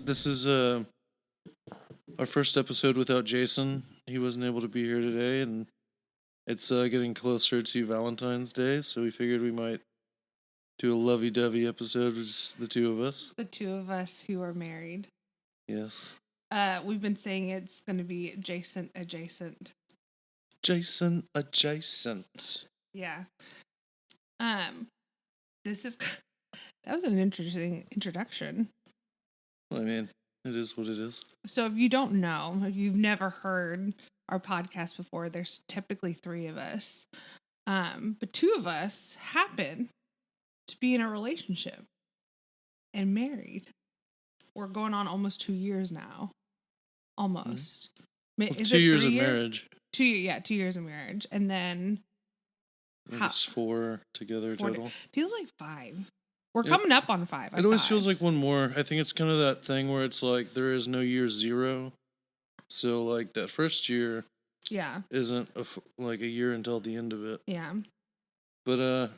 This is our first episode without Jason. He wasn't able to be here today, and it's getting closer to Valentine's Day, so we figured we might do a lovey-dovey episode with just the two of us. The two of us who are married. Yes. We've been saying it's going to be Jason adjacent. Jason adjacent. Yeah. This is that was an interesting introduction. I mean, it is what it is. So if you don't know, if you've never heard our podcast before, there's typically 3 of us. But 2 of us happen to be in a relationship and married. We're going on almost 2 years now. Almost. Well, 2 years of marriage. 2 years of marriage. And then it's 4 together total. Feels like 5. We're coming up on 5. It always feels like one more. I think it's kind of that thing where it's like there is no year 0. So like that first year isn't like a year until the end of it. Yeah. But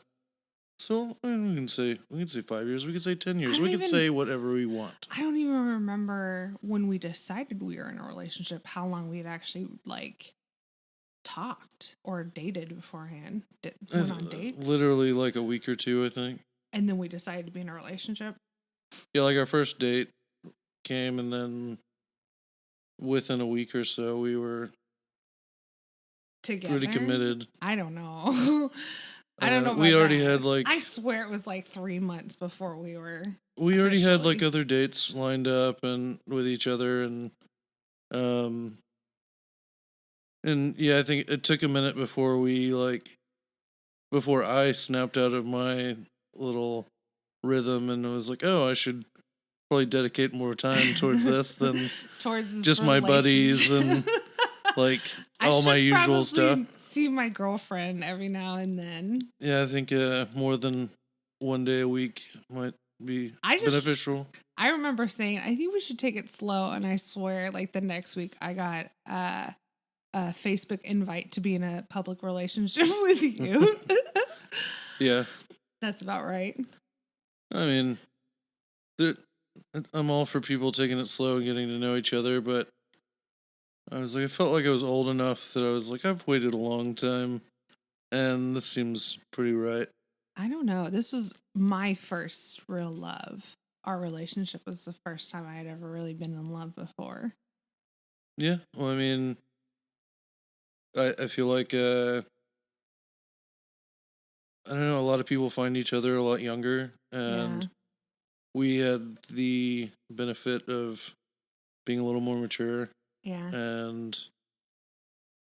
so we can say 5 years. We could say 10 years. We could say whatever we want. I don't even remember when we decided we were in a relationship, how long we had actually like talked or dated beforehand. Went on dates. Literally like a week or 2, I think. And then we decided to be in a relationship. Yeah, like our first date came, and then within a week or so, we were together. Pretty committed. I don't know. I don't know. We already had like. I swear it was like 3 months before we were. We already had like other dates lined up and with each other, and yeah, I think it took a minute before I snapped out of my little rhythm and was like, oh, I should probably dedicate more time towards this than towards just my buddies and like all my usual stuff. See my girlfriend every now and then. Yeah, I think more than one day a week might be beneficial. I remember saying, I think we should take it slow, and I swear, like the next week, I got a Facebook invite to be in a public relationship with you. Yeah. That's about right. I mean, I'm all for people taking it slow and getting to know each other, but I felt like I was old enough that I was like, I've waited a long time, and this seems pretty right. I don't know. This was my first real love. Our relationship was the first time I had ever really been in love before. Yeah. Well, I mean, I feel like, I don't know, a lot of people find each other a lot younger, and we had the benefit of being a little more mature. Yeah. And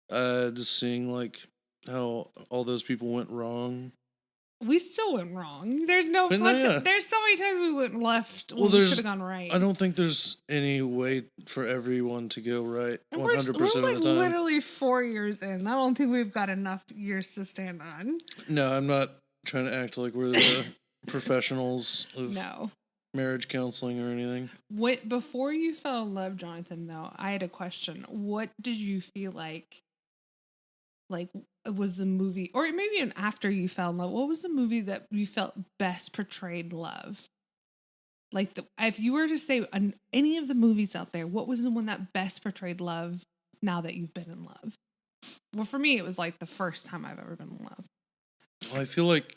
just seeing like how all those people went wrong. We still went wrong. There's no there's so many times we went left when we should have gone right. I don't think there's any way for everyone to go right 100% of the time. We're literally 4 years in. I don't think we've got enough years to stand on. No, I'm not trying to act like we're the professionals of marriage counseling or anything. Before you fell in love, Jonathan, though, I had a question. What did you feel like was the movie, or maybe even after you fell in love, what was the movie that you felt best portrayed love? Like, if you were to say any of the movies out there, what was the one that best portrayed love now that you've been in love? Well, for me, it was like the first time I've ever been in love. Well, I feel like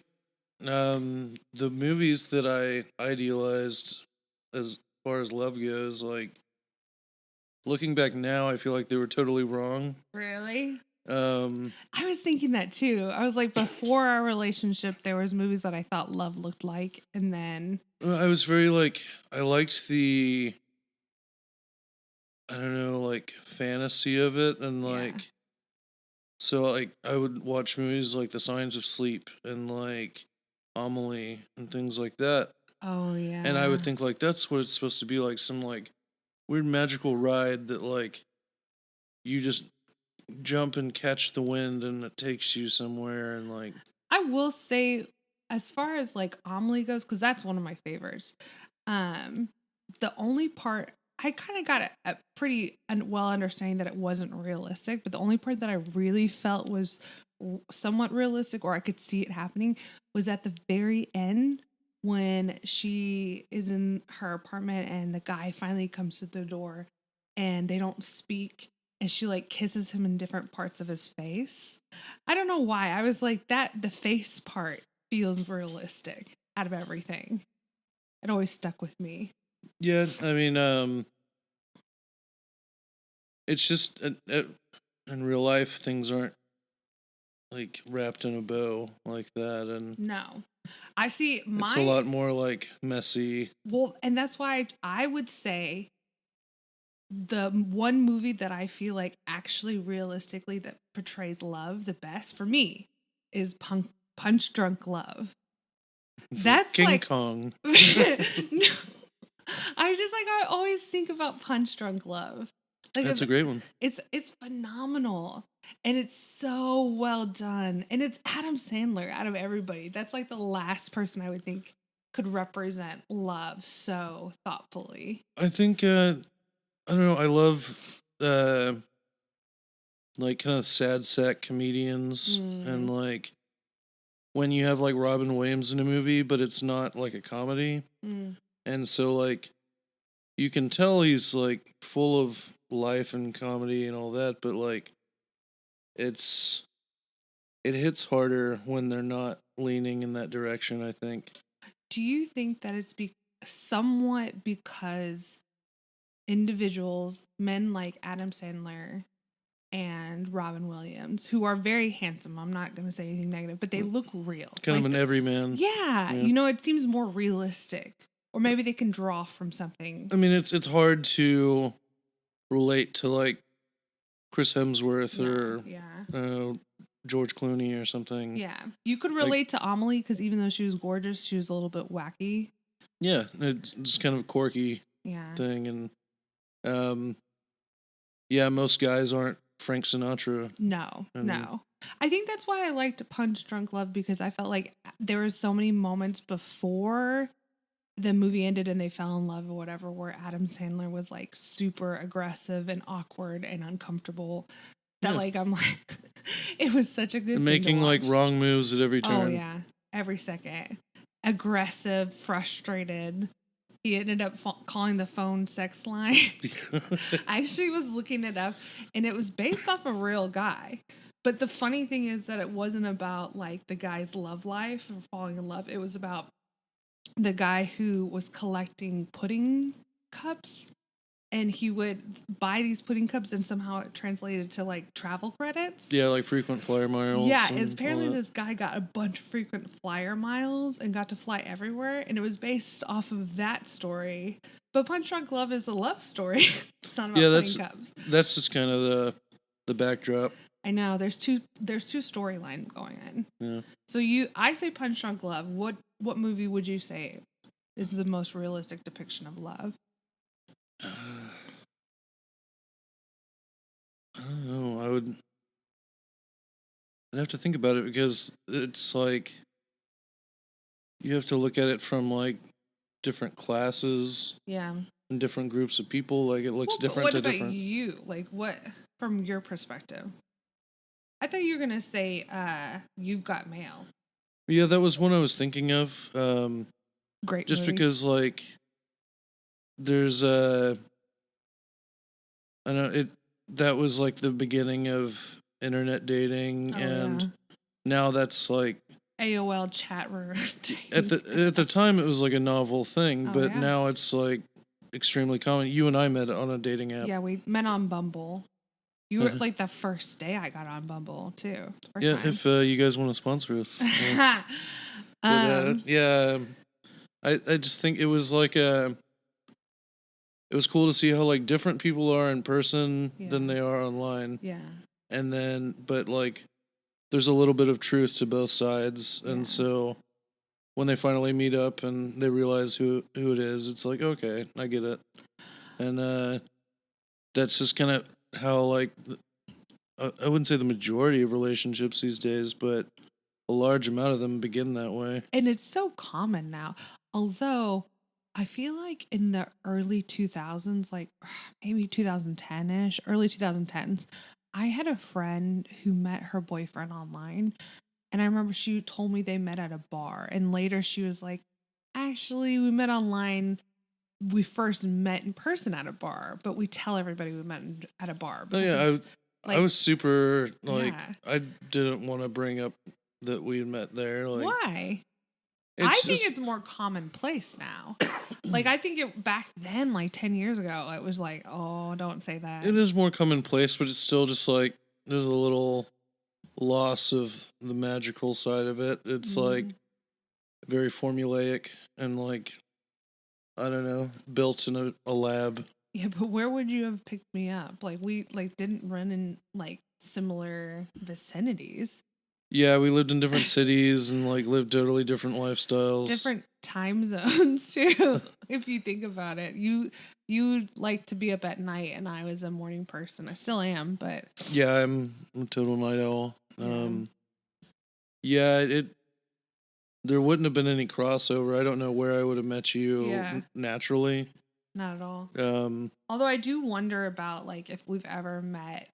the movies that I idealized as far as love goes, like, looking back now, I feel like they were totally wrong. Really? I was thinking that too. I was like, before our relationship, there was movies that I thought love looked like, and then I was very like, I liked the, I don't know, like fantasy of it, and like, so like I would watch movies like The Signs of Sleep and like Amelie and things like that. Oh yeah. And I would think like that's what it's supposed to be like, some like weird magical ride that like you just jump and catch the wind and it takes you somewhere, and like I will say, as far as like Amelie goes, because that's one of my favorites, the only part I kind of got a pretty well understanding that it wasn't realistic, but the only part that I really felt was somewhat realistic, or I could see it happening, was at the very end when she is in her apartment and the guy finally comes to the door and they don't speak and she like kisses him in different parts of his face. I don't know why. I was like that the face part feels realistic out of everything. It always stuck with me. Yeah, I mean, it's just in real life things aren't like wrapped in a bow like that, and No. I see it's a lot more like messy. well, and that's why I would say the one movie that I feel like actually realistically that portrays love the best for me is Punch Drunk Love. It's like That's King like Kong. no, I always think about Punch Drunk Love. Like That's a great one. it's phenomenal and it's so well done and it's Adam Sandler out of everybody. That's like the last person I would think could represent love so thoughtfully. I think I don't know. I love uh like kind of sad sack comedians and like when you have like Robin Williams in a movie, but it's not like a comedy, Mm. and so like you can tell he's like full of life and comedy and all that, but like it's it hits harder when they're not leaning in that direction, I think. Do you think that it's somewhat because individuals, men like Adam Sandler and Robin Williams, who are very handsome, I'm not going to say anything negative, but they look real. Kind like of an everyman. yeah, Yeah. you know, it seems more realistic. Or maybe they can draw from something. I mean, it's hard to relate to like Chris Hemsworth or Yeah. George Clooney or something. Yeah. You could relate to Amelie because even though she was gorgeous, she was a little bit wacky. Yeah, it's just kind of a quirky Yeah. thing, and yeah, most guys aren't Frank Sinatra. No, And no. I think that's why I liked Punch Drunk Love because I felt like there were so many moments before the movie ended and they fell in love or whatever where Adam Sandler was like super aggressive and awkward and uncomfortable that Yeah. like I'm like it was such a good and thing to making like watch. wrong moves at every turn. Oh yeah, every second. Aggressive, frustrated. He ended up calling the phone sex line. I actually was looking it up and it was based off a real guy. But the funny thing is that it wasn't about like the guy's love life or falling in love. It was about the guy who was collecting pudding cups and he would buy these pudding cups and somehow it translated to like travel credits. Yeah, like frequent flyer miles. Yeah, it's apparently this guy got a bunch of frequent flyer miles and got to fly everywhere, and it was based off of that story. But Punch Drunk Love is a love story. It's not about pudding cups. That's just kind of the backdrop. I know there's two storylines going on. Yeah. So I say Punch Drunk Love. What movie would you say is the most realistic depiction of love? I don't know. I'd have to think about it because it's like you have to look at it from like different classes. Yeah. And different groups of people. Like it looks different to different. What about you? Like what from your perspective? I thought you were gonna say You've Got Mail. Yeah, that was one I was thinking of. Great. Just movie. because like there's I know it that was like the beginning of internet dating and now that's like AOL chat room. at the time it was like a novel thing, but now it's like extremely common. You and I met on a dating app. Yeah, we met on Bumble. You were like the first day I got on Bumble too. Yeah, time. If you guys want to sponsor us. Yeah. I just think it was like it was cool to see how like different people are in person than they are online. Yeah. And then but like there's a little bit of truth to both sides, and so when they finally meet up and they realize who it is, it's like, okay, I get it. And that's just kind of how like I wouldn't say the majority of relationships these days, but a large amount of them begin that way. And it's so common now. Although I feel like in the early 2000s, like maybe 2010-ish, early 2010s, I had a friend who met her boyfriend online. And I remember she told me they met at a bar. And later she was like, actually, we met online. We first met in person at a bar, but we tell everybody we met at a bar Oh because yeah, it's I like, was super like yeah. I didn't want to bring up that we had met there. Like Why? I it's think just it's more commonplace now. Like, I think it back then, like 10 years ago, it was like, oh, don't say that. it is more commonplace, but it's still just like there's a little loss of the magical side of it. It's like Mm. very formulaic and like I don't know, built in a lab. Yeah, but where would you have picked me up? Like, we like didn't run in like similar vicinities. Yeah, we lived in different cities and like lived totally different lifestyles. Different time zones too, if you think about it. You like to be up at night and I was a morning person. I still am, but Yeah, I'm a total night owl. yeah, Yeah, it there wouldn't have been any crossover. I don't know where I would have met you yeah, naturally. not at all. Um, Although I do wonder about like if we've ever met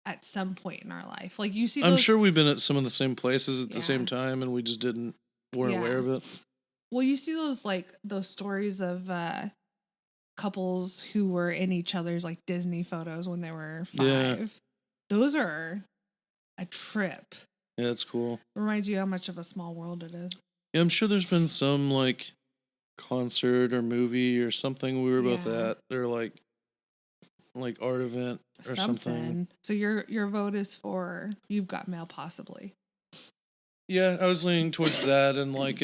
at some point in our life. Like you see I'm those sure we've been at some of the same places at the yeah. same time, and we just weren't aware Yeah. of it. Well, you see those like those stories of couples who were in each other's like Disney photos when they were Yeah, 5. Those are a trip. yeah, that's cool. Reminds you how much of a small world it is. Yeah, I'm sure there's been some like concert or movie or something we were both Yeah. at, or like art event or something. Something. So your vote is for You've Got Mail possibly. Yeah, I was leaning towards that, and like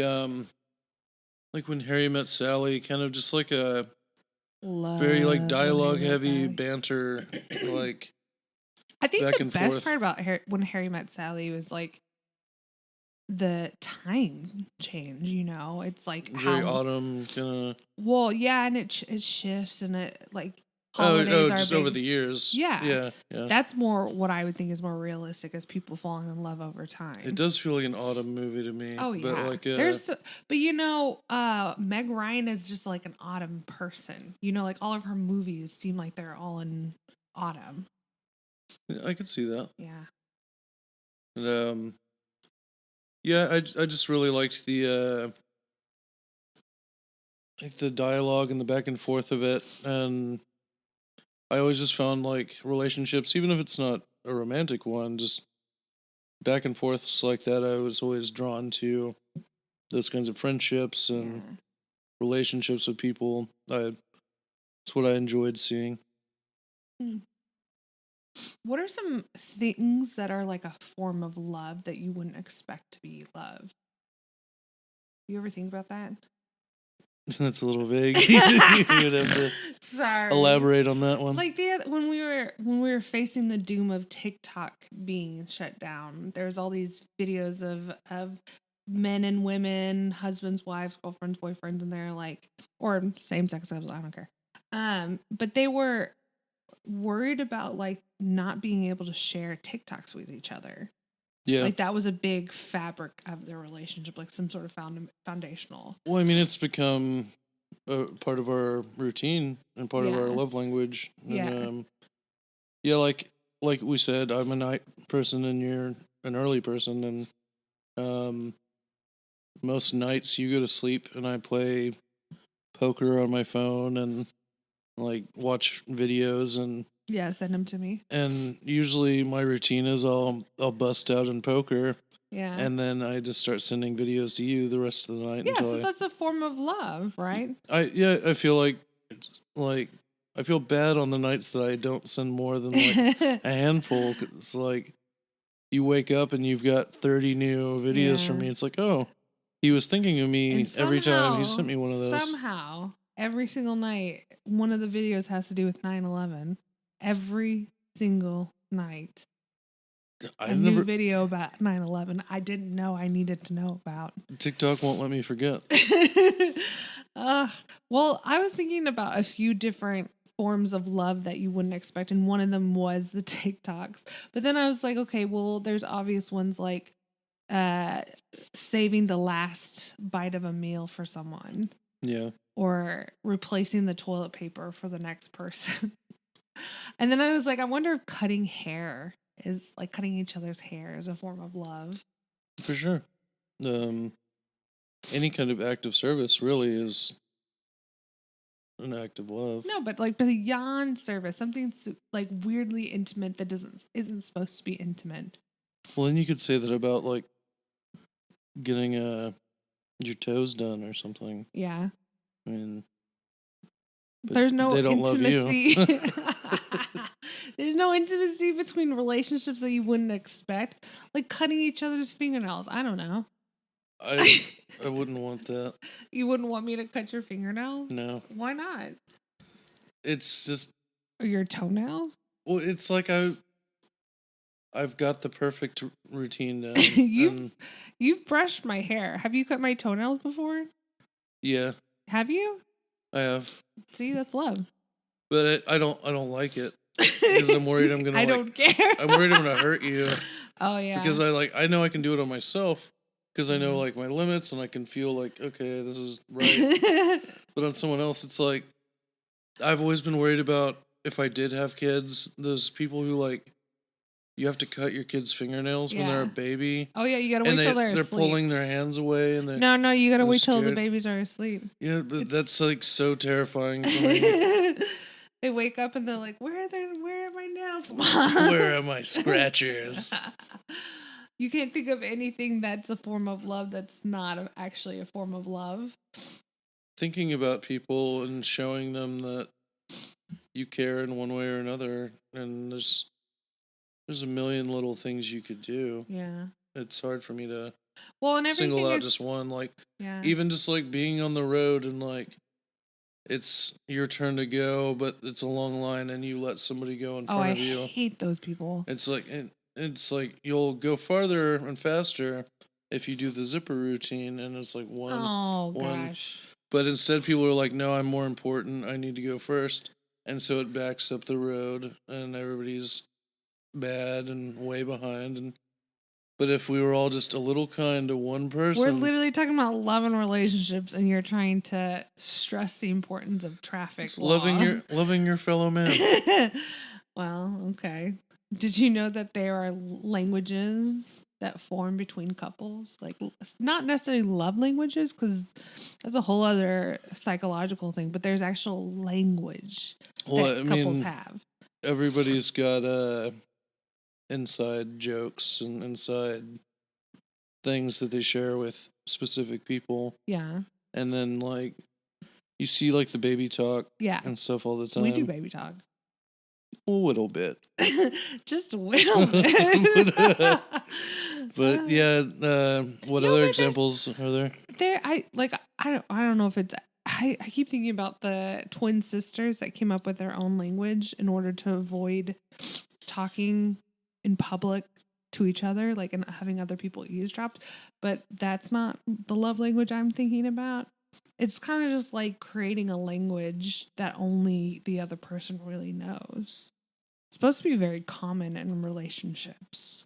when Harry met Sally, kind of just like a very like Love when dialogue Harry met heavy Sally. banter, like I think back the and best forth. part about when Harry met Sally was like the time change, you know? It's like Very how autumn kind of. well, yeah, and it shifts and it like Oh, holidays are just over big. the years. Yeah. Yeah, yeah. That's more what I would think is more realistic as people falling in love over It time. does feel like an autumn movie to me, Oh but yeah. like But Meg Ryan is just like an autumn person. You know, like all of her movies seem like they're all in autumn. I could see that. Yeah. And, yeah, I just really liked the dialogue and the back and forth of it, and I always just found like relationships, even if it's not a romantic one, just back and forths like that. I was always drawn to those kinds of friendships and Yeah. relationships with people. It's what I enjoyed seeing. Hmm. What are some things that are like a form of love that you wouldn't expect to be love? You ever think about that? That's a little vague. You would have to Sorry. elaborate on that one. Like when we were facing the doom of TikTok being shut down, there's all these videos of men and women, husbands, wives, girlfriends, boyfriends, and they're like, or same sex couples, I don't care. But they were worried about like not being able to share TikToks with each other. Yeah. Like that was a big fabric of their relationship, like some sort of foundational. Well, I mean, it's become a part of our routine and part of our Yeah. love language. And, Yeah. yeah, like we said, I'm a night person and you're an early person, and most nights you go to sleep and I play poker on my phone and like watch videos Yeah, send them to me. and usually my routine is I'll bust out in poker Yeah. and then I just start sending videos to you the rest of the night Yeah, until so that's a form of love, right? I feel like it's like I feel bad on the nights that I don't send more than like a handful. 'Cause it's like you wake up and you've got 30 new videos from Yeah. me. It's like, oh, he was thinking of me And every time he sent me one of those. somehow, every single night, one of the videos has to do with 9/11. Every single night. I've New never video about 9/11 I didn't know I needed to know about. TikTok won't let me forget. Well, I was thinking about a few different forms of love that you wouldn't expect, and one of them was the TikToks. But then I was like, okay, well, there's obvious ones like uh saving the last bite of a meal for someone Yeah. or replacing the toilet paper for the next person. And then I was like, I wonder if cutting hair is like cutting each other's hair is a form of love. For sure. Um any kind of act of service really is an act of love. No, but like beyond service, something like weirdly intimate that isn't supposed to be intimate. Well, then you could say that about like getting your toes done or something. Yeah. I mean, there's no they don't intimacy. love you. There's no intimacy between relationships that you wouldn't expect, like cutting each other's fingernails. I don't know. I wouldn't want that. You wouldn't want me to cut your fingernails? No. Why not? It's just. Or your toenails? Well, it's like I've got the perfect routine down. You've brushed my hair. Have you cut my toenails before? Yeah. Have you? I have. See, that's love. But I don't like it because I'm worried I'm gonna. I don't care. I'm worried I'm gonna hurt you. Oh yeah. Because I know I can do it on myself because I know like my limits and I can feel like okay, this is right. But on someone else, it's like I've always been worried about if I did have kids, those people who like you have to cut your kid's fingernails when they're a baby. Oh yeah, you gotta wait till they're asleep. They're pulling their hands away and no, you gotta wait till the babies are asleep. Yeah, but that's like so terrifying for me. They wake up and they're like, where are my nails? Where are my scratchers? You can't think of anything that's a form of love that's not actually a form of love. Thinking about people and showing them that you care in one way or another, and there's a million little things you could do. Yeah. It's hard for me to and single out just one. Like, even just like being on the road and like, it's your turn to go, but it's a long line and you let somebody go in front of you. I hate those people. It's like you'll go farther and faster if you do the zipper routine, and it's like one. Oh, gosh. But instead people are like, no, I'm more important. I need to go first. And so it backs up the road and everybody's bad and way behind. But if we were all just a little kind to one person. We're literally talking about love and relationships, and you're trying to stress the importance of traffic law. Loving your fellow man. Well, okay. Did you know that there are languages that form between couples? Like, not necessarily love languages, because that's a whole other psychological thing, but there's actual language that couples have. Everybody's got inside jokes and inside things that they share with specific people. Yeah. And then, like, you see, like, the baby talk and stuff all the time. We do baby talk. A little bit. Just a little bit. But, yeah, what other examples are there? I don't know if it's... I keep thinking about the twin sisters that came up with their own language in order to avoid talking in public to each other, like, and having other people eavesdropped. But that's not the love language I'm thinking about. It's kind of just like creating a language that only the other person really knows. It's supposed to be very common in relationships.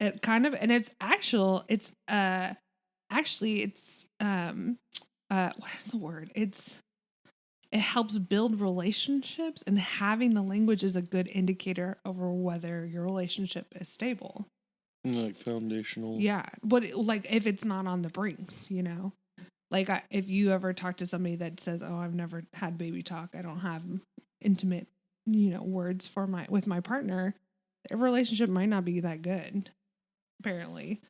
It kind of, and it's what is the word? It helps build relationships, and having the language is a good indicator over whether your relationship is stable. Like foundational. Yeah. But like if it's not on the brinks, you know? Like if you ever talk to somebody that says, oh, I've never had baby talk, I don't have intimate, words with my partner, their relationship might not be that good, apparently.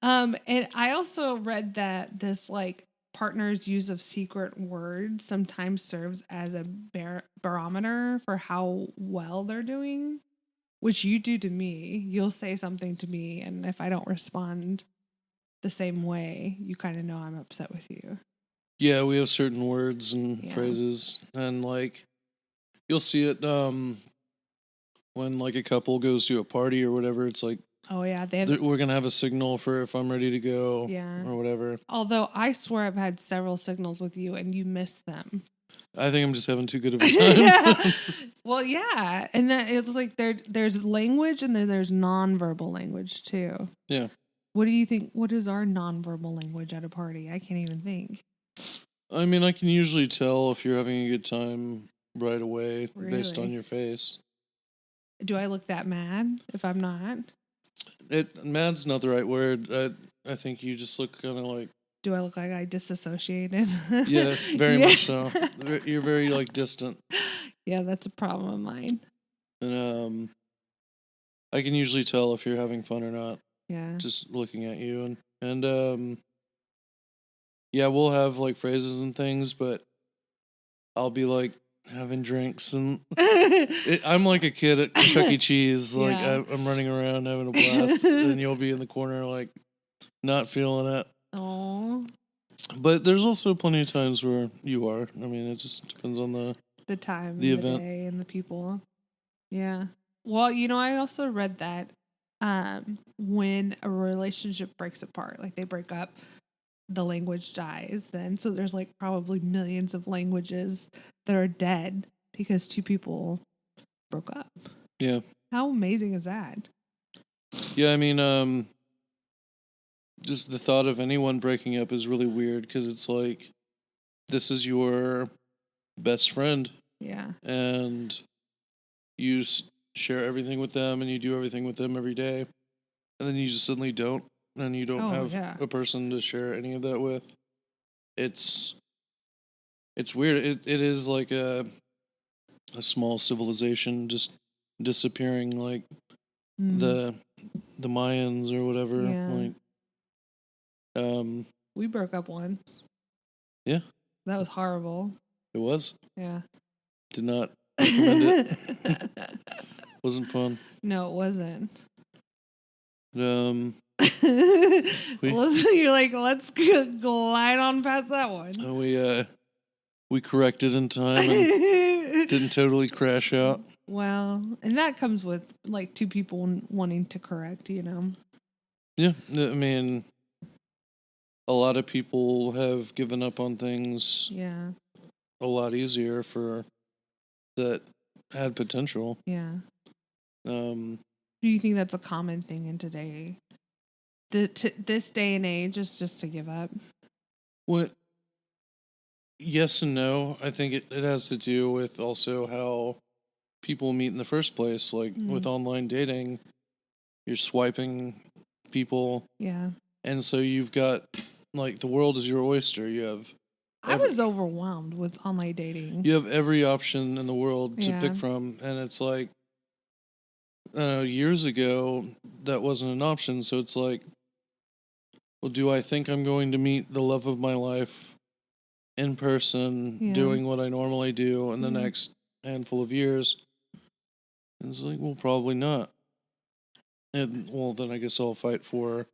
And I also read that this like partner's use of secret words sometimes serves as a barometer for how well they're doing, which you do to me. You'll say something to me, and if I don't respond the same way, you kind of know I'm upset with you. Yeah, we have certain words and phrases, and like you'll see it when like a couple goes to a party or whatever. It's like, oh yeah, we're gonna have a signal for if I'm ready to go, or whatever. Although I swear I've had several signals with you and you missed them. I think I'm just having too good of a time. Well, yeah, and that it's like there's language and then there's nonverbal language too. Yeah. What do you think? What is our nonverbal language at a party? I can't even think. I mean, I can usually tell if you're having a good time right away based on your face. Do I look that mad if I'm not? Mad's not the right word. I think you just look kind of like Do I look like I disassociated? Yeah, very Yeah. much so. You're very like distant, Yeah, that's a problem of mine. and I can usually tell if you're having fun or not Yeah. just looking at you, and yeah, we'll have like phrases and things, but I'll be like having drinks and I'm like a kid at Chuck E. Cheese. Like Yeah. I'm running around having a blast, and you'll be in the corner like not feeling it. Oh, But there's also plenty of times where you are. I mean, it just depends on the time the and the event. day and the people. Yeah. Well, I also read that when a relationship breaks apart, like they break up, the language dies then. So there's like probably millions of languages that are dead because two people broke up. Yeah. How amazing is that? Yeah, I mean, just the thought of anyone breaking up is really weird because it's like this is your best friend Yeah. and you share everything with them and you do everything with them every day, and then you just suddenly don't, and you don't Oh, have yeah. a person to share any of that with. It's it's weird. It is like a small civilization just disappearing, like Mm, the the Mayans or whatever. yeah. Like, um, We broke up once. yeah, That was horrible. it was. Yeah. Did not recommend it. Wasn't fun. No, it wasn't. Um, we You're like, let's glide on past that one. we corrected in time and didn't totally crash out. Well, and that comes with like two people wanting to correct, Yeah, I mean, a lot of people have given up on things Yeah, a lot easier for that had potential. yeah. Um, Do you think that's a common thing in today? This day and age is just to give up. what? Yes and no. I think it has to do with also how people meet in the first place. Like with Mm, online dating, you're swiping people, yeah. and so you've got like the world is your oyster. I Every was overwhelmed with online dating. you have every option in the world to Yeah. pick from, and it's like years ago that wasn't an option. So it's like, well, do I think I'm going to meet the love of my life in person, Yeah. doing what I normally do in the Yeah. next handful of years? And it's like, well, probably not. And well, then I guess I'll fight for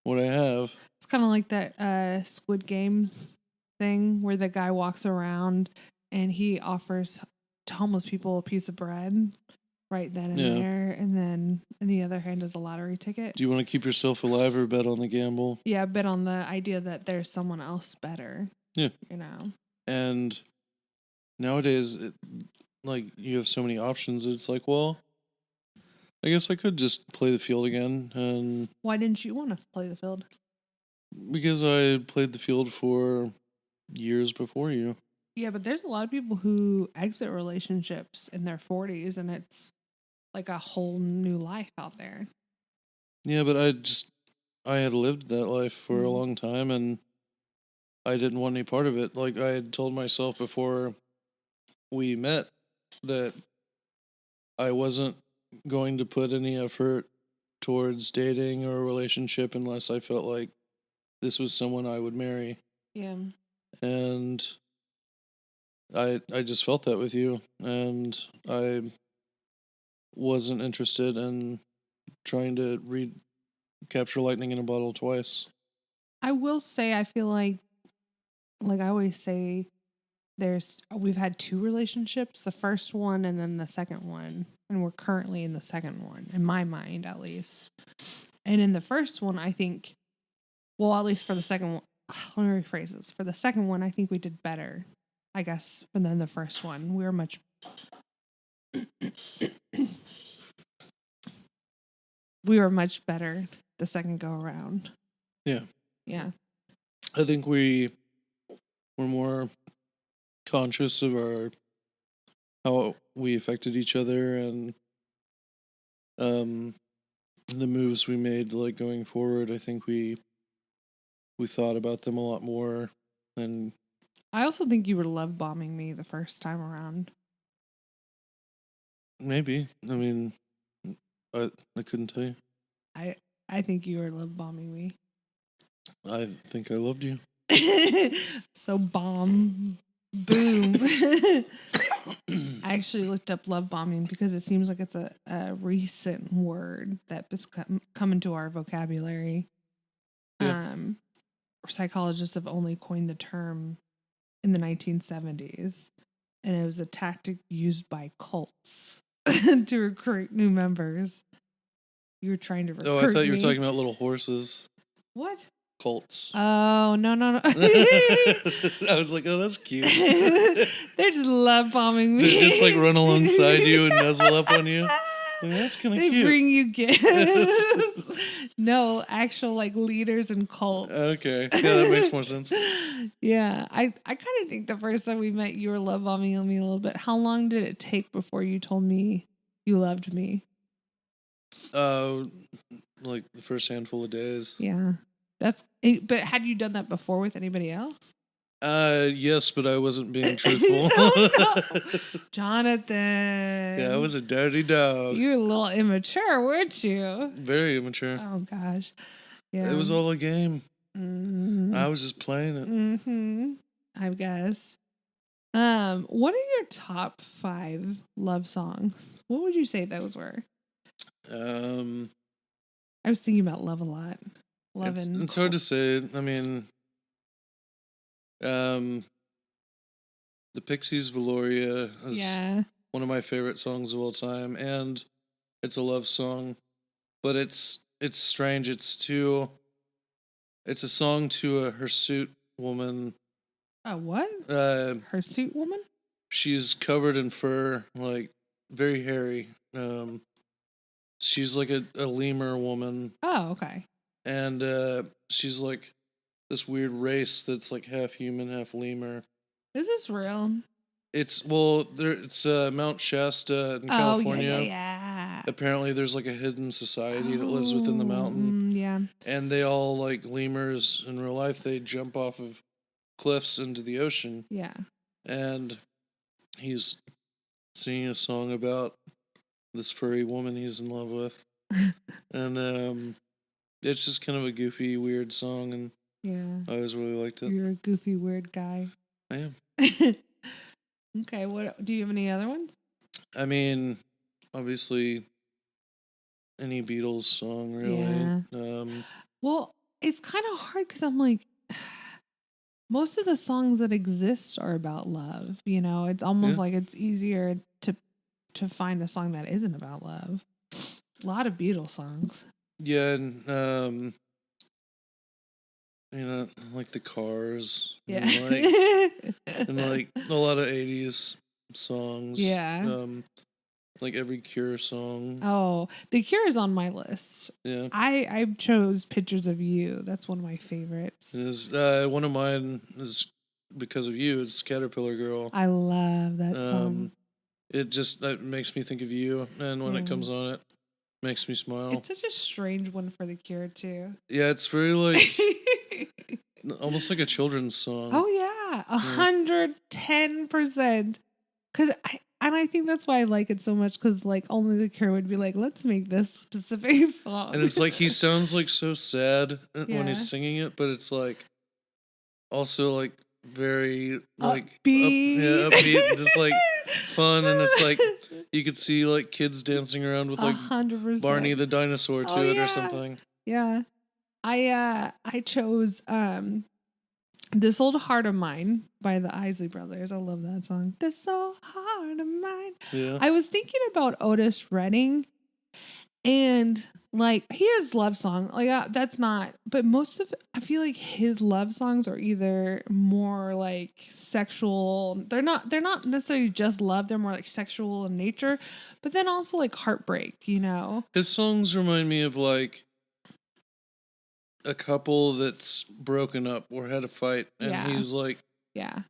what I have. It's kind of like that Squid Games thing where the guy walks around and he offers to homeless people a piece of bread right then and Yeah. there, and then in the other hand is a lottery ticket. Do you want to keep yourself alive or bet on the gamble? Yeah, bet on the idea that there's someone else better. Yeah. You know. And nowadays, like you have so many options. It's like, well, I guess I could just play the field again, and Why didn't you want to play the field? because I played the field for years before you. Yeah, but there's a lot of people who exit relationships in their 40s and it's like a whole new life out there. Yeah, but I had lived that life for a Mm. long time, and I didn't want any part of it. Like I had told myself before we met that I wasn't going to put any effort towards dating or a relationship unless I felt like this was someone I would marry. Yeah. And I just felt that with you, and I wasn't interested in trying to capture lightning in a bottle twice. I will say I feel like I always say we've had two relationships, the first one and then the second one, and we're currently in the second one in my mind at least. And in the first one, I think well, at least for the second one, let me rephrase this. For the second one, I think we did better, I guess, than the first one. We were much we were much better the second go around. Yeah. Yeah. I think we were more conscious of how we affected each other, and um the moves we made like going forward. I think we we thought about them a lot more. And I also think you were love bombing me the first time around. maybe, I mean, I couldn't tell you. I think you were love bombing me. I think I loved you. So bomb, boom. I actually looked up love bombing because it seems like it's a recent word that has come into our vocabulary. Yeah. Psychologists have only coined the term in the 1970s, and it was a tactic used by cults to recruit new members. You were trying to recruit Oh, I thought you were me. talking about little horses. What? Colts. Oh, no. I was like, oh, that's cute. They're just love bombing me. They just like run alongside you and nuzzle up on you. Like, that's kind of cute. They bring you gifts. No, actual like leaders and cults. Okay. Yeah, that makes more sense. Yeah. I kind of think the first time we met, you were love bombing on me a little bit. How long did it take before you told me you loved me? Like the first handful of days. Yeah. But had you done that before with anybody else? Yes, but I wasn't being truthful. Oh, no. Jonathan. Yeah, I was a dirty dog. You were a little immature, weren't you? Very immature. Oh gosh. Yeah. It was all a game. Mm-hmm. I was just playing it. Mm-hmm. I guess. What are your top 5 love songs? What would you say those were? I was thinking about love a lot. Love it's hard to say. I mean, the Pixies' Valoria is one of my favorite songs of all time, and it's a love song, but it's strange. It's a song to a hirsute woman. A what? Hirsute woman? She's covered in fur, like very hairy. She's like a lemur woman. Oh, okay. And she's like this weird race that's like half human, half lemur. Is this real? It's Mount Shasta in California. Yeah. Apparently, there's like a hidden society that lives within the mountain. Yeah. And they all, like lemurs in real life, they jump off of cliffs into the ocean. Yeah. And he's singing a song about this furry woman he's in love with. And it's just kind of a goofy, weird song, and I always really liked it. You're a goofy, weird guy. I am. Okay, what do you have any other ones? I mean, obviously, any Beatles song, really. Yeah. Well, it's kind of hard because I'm like, most of the songs that exist are about love. You know, it's almost like it's easier to find a song that isn't about love. A lot of Beatles songs. Yeah, and like the Cars. Yeah. And like a lot of 80s songs. Yeah. Like every Cure song. Oh, The Cure is on my list. Yeah. I chose Pictures of You. That's one of my favorites. It is, one of mine is Because of You. It's Caterpillar Girl. I love that song. That makes me think of you, and when it comes on, it makes me smile. It's such a strange one for The Cure too. Yeah, it's very like almost like a children's song. Oh yeah, 110%. I think that's why I like it so much, because like only The Cure would be like, let's make this specific song. And it's like he sounds like so sad when he's singing it, but it's like also like very like upbeat, and just like fun, and it's like you could see like kids dancing around with like 100%. Barney the dinosaur to it or something. Yeah, I chose This Old Heart of Mine by the Isley Brothers. I love that song. This old heart of mine. Yeah. I was thinking about Otis Redding, and like he has love song. Like that's not, but I feel like his love songs are either more like sexual. They're not necessarily just love. They're more like sexual in nature, but then also like heartbreak, you know? His songs remind me of like a couple that's broken up or had a fight, and he's like,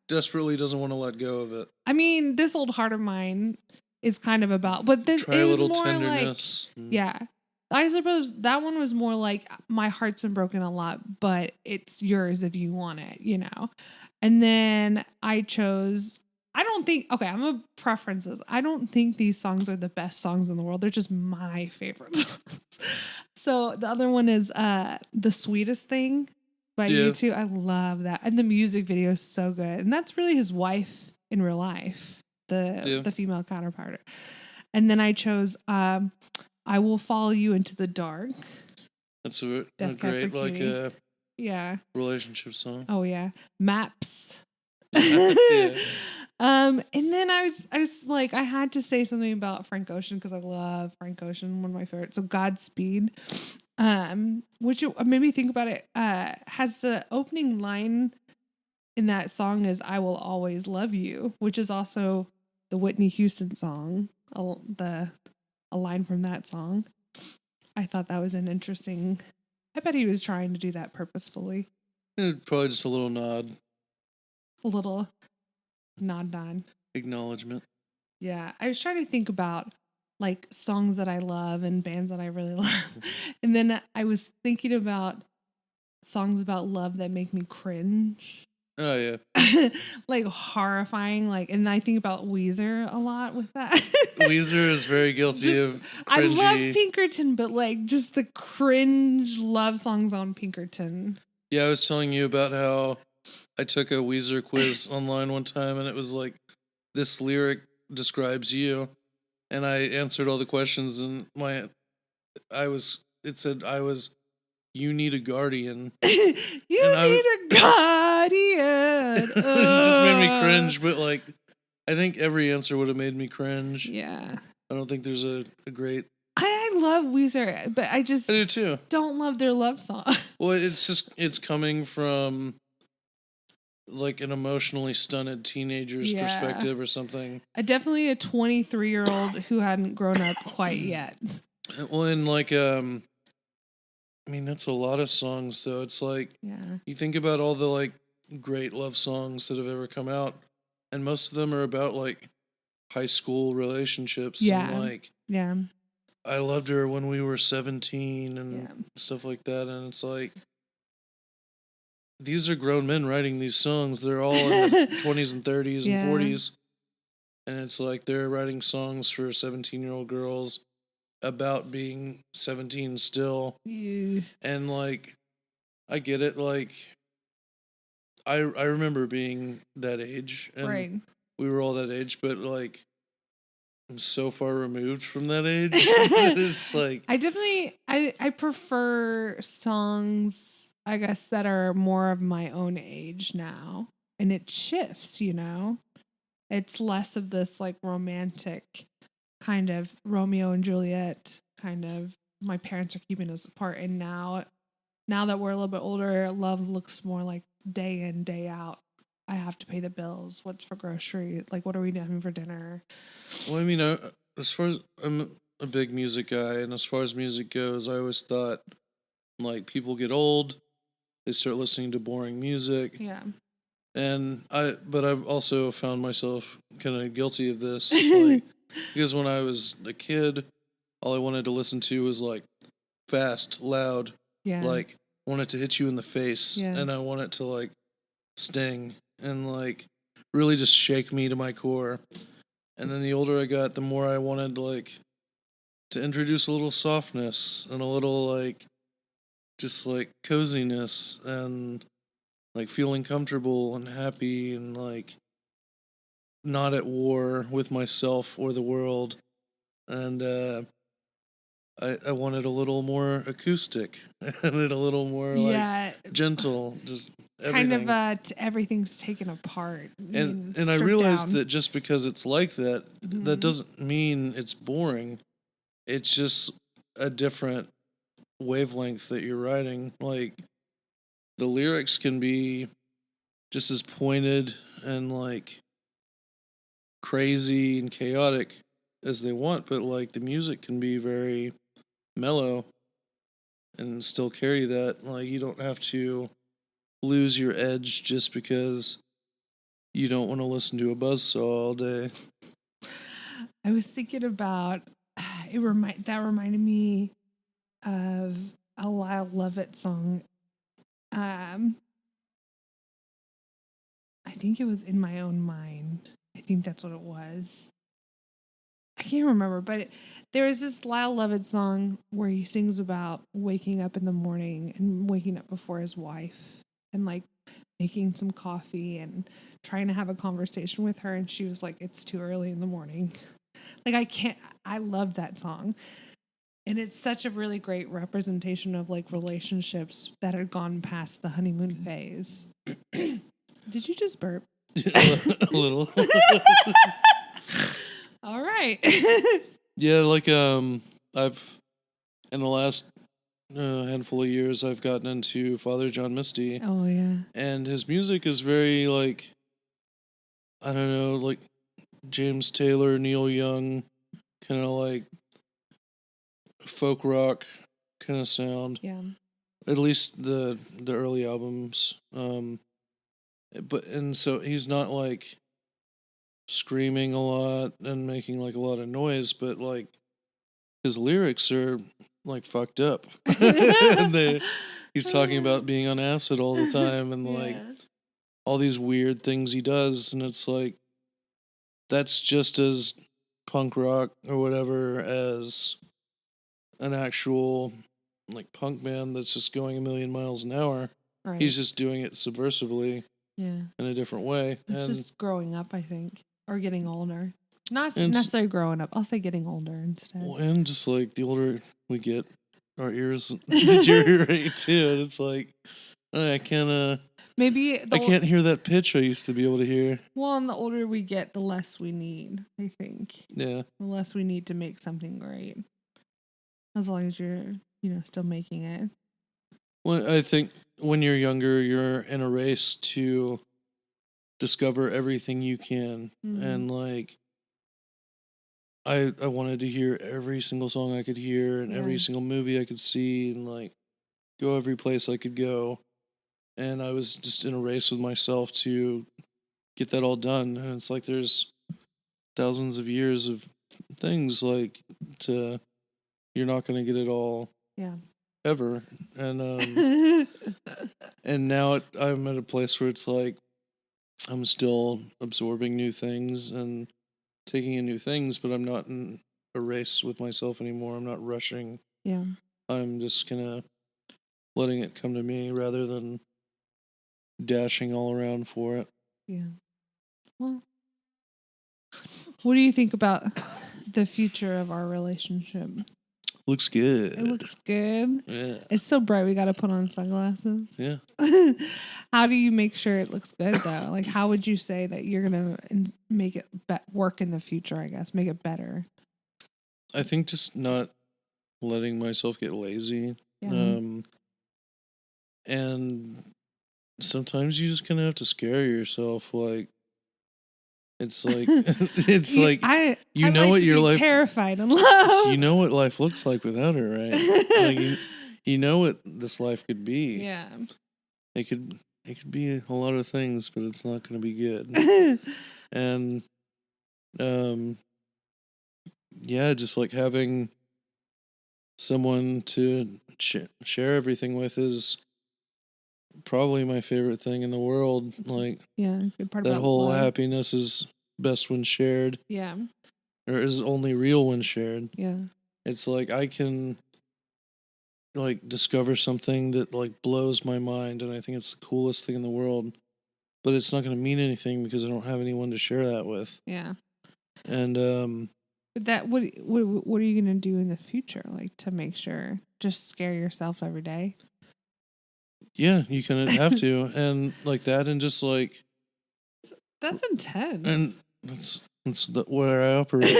desperately doesn't want to let go of it. I mean, This Old Heart of Mine is kind of about, but this Try a is little more tenderness. like, I suppose that one was more like my heart's been broken a lot, but it's yours if you want it, you know. And then I chose. I don't think. Okay, I'm a preferences. I don't think these songs are the best songs in the world. They're just my favorite songs. So the other one is "The Sweetest Thing" by Yeah. U2. I love that, and the music video is so good. And that's really his wife in real life, Yeah. the female counterpart. And then I chose "I Will Follow You Into the Dark." That's a Death Cab for great like Cutie. Yeah. relationship song. Oh yeah. Maps. Yeah. And then I was like, I had to say something about Frank Ocean because I love Frank Ocean, one of my favorites. So Godspeed. Which made me think about it. Has the opening line in that song is "I Will Always Love You," which is also the Whitney Houston song. A line from that song. I thought that was an interesting. I bet he was trying to do that purposefully. Probably just a little nod, A little nod. acknowledgement. Yeah, I was trying to think about like songs that I love and bands that I really love. And then I was thinking about songs about love that make me cringe. Oh yeah. Like horrifying, like, and I think about Weezer a lot with that. Weezer is very guilty Just, of I love cringy. Pinkerton, but like just the cringe love songs on Pinkerton. Yeah, I was telling you about how I took a Weezer quiz online one time, and it was like, this lyric describes you, and I answered all the questions, and it said I was, you need a guardian. You And need a guardian. it just made me cringe, but like, I think every answer would have made me cringe. Yeah. I don't think there's a great. I love Weezer, but I just I do too. don't love their love song. Well, it's coming from like an emotionally stunted teenager's Yeah. perspective or something. Definitely a 23-year-old who hadn't grown up quite yet. Well, and like I mean, that's a lot of songs though. It's like, Yeah. you think about all the like great love songs that have ever come out, and most of them are about like high school relationships. Yeah. And like, Yeah. I loved her when we were 17 and Yeah. stuff like that. And it's like, these are grown men writing these songs. They're all in their 20s and 30s Yeah. and 40s. And it's like they're writing songs for 17-year-old girls about being 17 still. Ew. And like, I get it. Like, I remember being that age, and Right. we were all that age, but like, I'm so far removed from that age. It's like, I prefer songs, I guess, that are more of my own age now. And it shifts, you know? It's less of this like romantic kind of Romeo and Juliet kind of my parents are keeping us apart. And now that we're a little bit older, love looks more like day in, day out. I have to pay the bills. What's for grocery? Like, what are we having for dinner? well, I mean, as far as I'm a big music guy, and as far as music goes, I always thought like people get old, they start listening to boring music, Yeah. and but I've also found myself kind of guilty of this, like, because when I was a kid, all I wanted to listen to was like fast, loud, Yeah. like want it to hit you in the face, Yeah. and I want it to like sting and like really just shake me to my core. And then the older I got, the more I wanted like to introduce a little softness and a little like just like coziness and like feeling comfortable and happy and like not at war with myself or the world. And I wanted a little more acoustic. I wanted a little more Yeah. like gentle, just Kind everything. of everything's taken apart. And I stripped realized down. that just because it's like that, that Mhm. doesn't mean it's boring. It's just a different wavelength that you're writing. Like, the lyrics can be just as pointed and like crazy and chaotic as they want, but like the music can be very mellow and still carry that. Like, you don't have to lose your edge just because you don't want to listen to a buzzsaw all day. I was thinking about that reminded me of a Lyle Lovett song. Um, I think it was In My Own Mind. I think that's what it was. I can't remember, but there is this Lyle Lovett song where he sings about waking up in the morning and waking up before his wife and like making some coffee and trying to have a conversation with her. And she was like, "It's too early in the morning." Like, I love that song. And it's such a really great representation of like relationships that had gone past the honeymoon phase. Did you just burp? A little. All right. Yeah, like I've in the last handful of years I've gotten into Father John Misty, Oh yeah. and his music is very like, I don't know, like James Taylor, Neil Young, kind of like folk rock kind of sound. Yeah. At least the early albums. But and so he's not like screaming a lot and making like a lot of noise, but like his lyrics are like fucked up. And he's talking about being on acid all the time and like Yeah. all these weird things he does, and it's like that's just as punk rock or whatever as an actual like punk band that's just going a million miles an hour. Right. He's just doing it subversively Yeah. in a different way. It's and just growing up, I think, or getting older. Not and necessarily growing up. I'll say getting older instead. and just like the older we get, our ears deteriorate too. And it's like I can't Maybe I can't hear that pitch I used to be able to hear. Well, and the older we get, the less we need, I think. Yeah. The less we need to make something great. As long as you're, still making it. Well, I think when you're younger, you're in a race to discover everything you can. Mhm. And like I wanted to hear every single song I could hear and every Yeah. single movie I could see and like go every place I could go. And I was just in a race with myself to get that all done. And it's like there's thousands of years of things like to you're not going to get it all Yeah. ever. And now I'm at a place where it's like I'm still absorbing new things and taking in new things, but I'm not in a race with myself anymore. I'm not rushing. Yeah. I'm just gonna letting it come to me rather than dashing all around for it. Yeah. Well, what do you think about the future of our relationship? Looks good. It looks good. Yeah. It's so bright. We got to put on sunglasses. Yeah. How do you make sure it looks good though? Like, how would you say that you're gonna make it work in the future? I guess make it better. I think just not letting myself get lazy. Yeah. And sometimes you just kind of have to scare yourself. Like it's like it's like I know like what to your be life terrified in love. you know what life looks like without her, right? Like you know what this life could be. Yeah. It could be a lot of things, but it's not going to be good. And yeah, just like having someone to share everything with is probably my favorite thing in the world. Like Yeah, good part that about whole love. happiness is best when shared. Yeah. Or is only real when shared. Yeah. It's like I can like discover something that like blows my mind, and I think it's the coolest thing in the world, but it's not going to mean anything because I don't have anyone to share that with. Yeah. And But that what are you gonna do in the future, like to make sure? Just scare yourself every day. yeah, you kind of have to, and like that, and just like That's intense. and that's where I operate.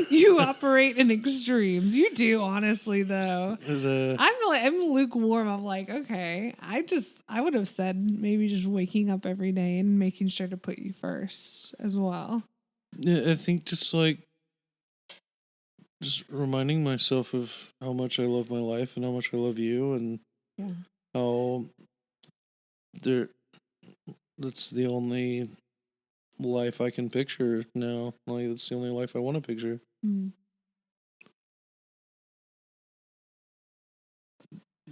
You operate in extremes. You do, honestly, though. And, I'm lukewarm. I'm like, okay. I would have said maybe just waking up every day and making sure to put you first as well. yeah, I think just like just reminding myself of how much I love my life and how much I love you, and Yeah. how there that's the only life I can picture now. Like that's the only life I want to picture. Mm.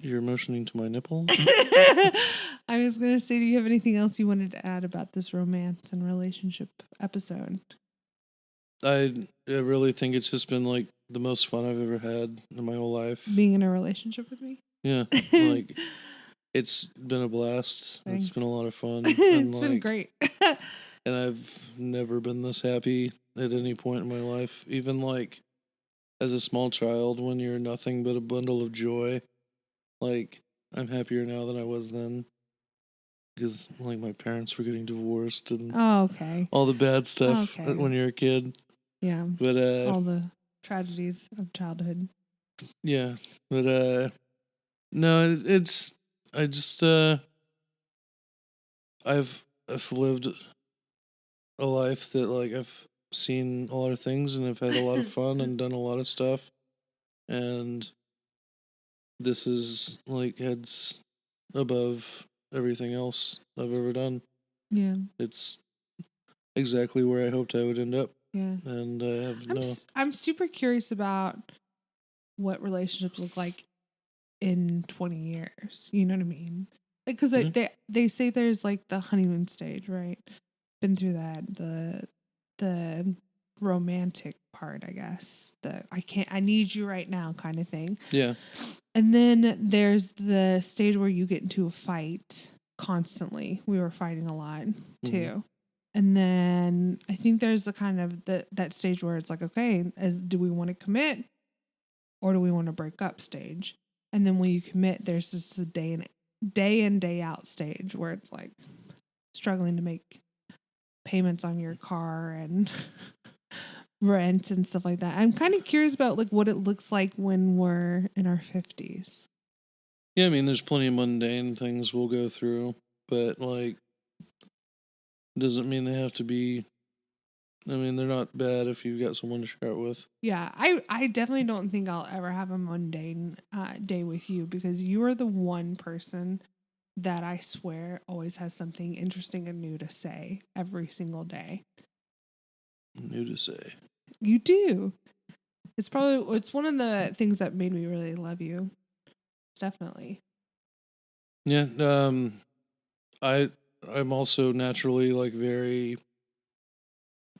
You're motioning to my nipple? I was going to say, do you have anything else you wanted to add about this romance and relationship episode? I really think it's just been like the most fun I've ever had in my whole life. Being in a relationship with me? Yeah. Like, it's been a blast. Thanks. It's been a lot of fun. It's been great. And I've never been this happy at any point in my life. Even like as a small child, when you're nothing but a bundle of joy. Like, I'm happier now than I was then. Because, like, my parents were getting divorced and okay. all the bad stuff Okay. when you're a kid. Yeah. But, all the tragedies of childhood. Yeah. But, no, I just, I've lived a life that, like, I've seen a lot of things and I've had a lot of fun and done a lot of stuff. And this is, like, heads above everything else I've ever done. Yeah. It's exactly where I hoped I would end up. Yeah. And I have I'm super curious about what relationships look like in 20 years. You know what I mean? Like, because they say there's like the honeymoon stage, right? Been through that. The romantic part, I guess. I need you right now kind of thing. Yeah. And then there's the stage where you get into a fight constantly. We were fighting a lot too. Mm-hmm. And then I think there's the kind of that stage where it's like, okay, do we want to commit or do we want to break up stage? And then when you commit, there's just the day in, day out stage where it's like struggling to make payments on your car and rent and stuff like that. I'm kind of curious about like what it looks like when we're in our 50s. Yeah, I mean, there's plenty of mundane things we'll go through, but like, doesn't mean they have to be. I mean, they're not bad if you've got someone to share it with. Yeah, I definitely don't think I'll ever have a mundane day with you because you are the one person that I swear always has something interesting and new to say every single day. New to say. You do. It's one of the things that made me really love you. Definitely. Yeah, I'm also naturally like very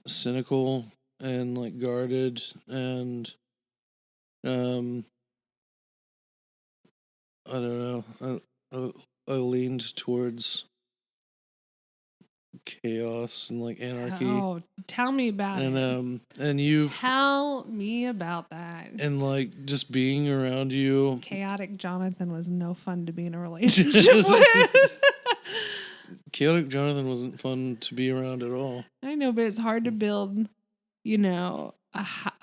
cynical and like guarded and I don't know. I leaned towards chaos and like anarchy. Oh, tell me about it. And you tell me about that. And like just being around you. Chaotic Jonathan was no fun to be in a relationship with. Chaotic Jonathan wasn't fun to be around at all. I know, but it's hard to build, a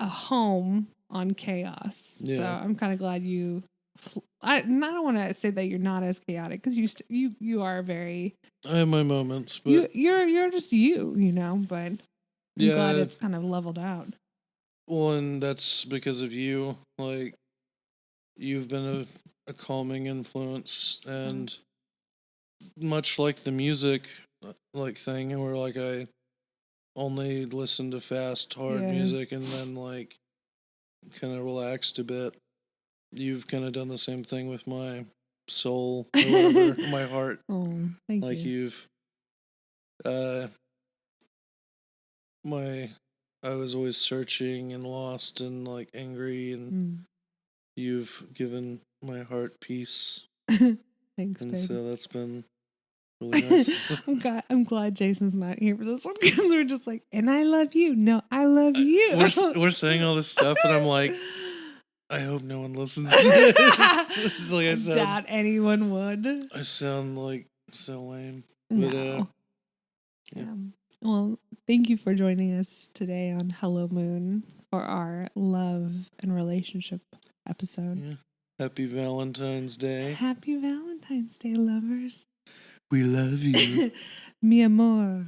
home on chaos. Yeah. So I'm kind of glad you. I don't want to say that you're not as chaotic because you are very. I have my moments, but you're just but I'm glad it's kind of leveled out. Well, and that's because of you. Like, you've been a calming influence, and much like the music, like thing, where like I only listen to fast, hard music, and then like kind of relaxed a bit. You've kind of done the same thing with my soul, or whatever, my heart. Oh, thank like you. I was always searching and lost and like angry, and you've given my heart peace. Thanks, and baby. So that's been really nice. I'm glad Jason's not here for this one because we're just like, and I love you. No, I love you. We're saying all this stuff, and I'm like, I hope no one listens to this. It's like I doubt anyone would. I sound like so lame. No. Yeah. Well, thank you for joining us today on Hello Moon for our love and relationship episode. Yeah. Happy Valentine's Day. Happy Valentine's Day, lovers. We love you. Mi amor.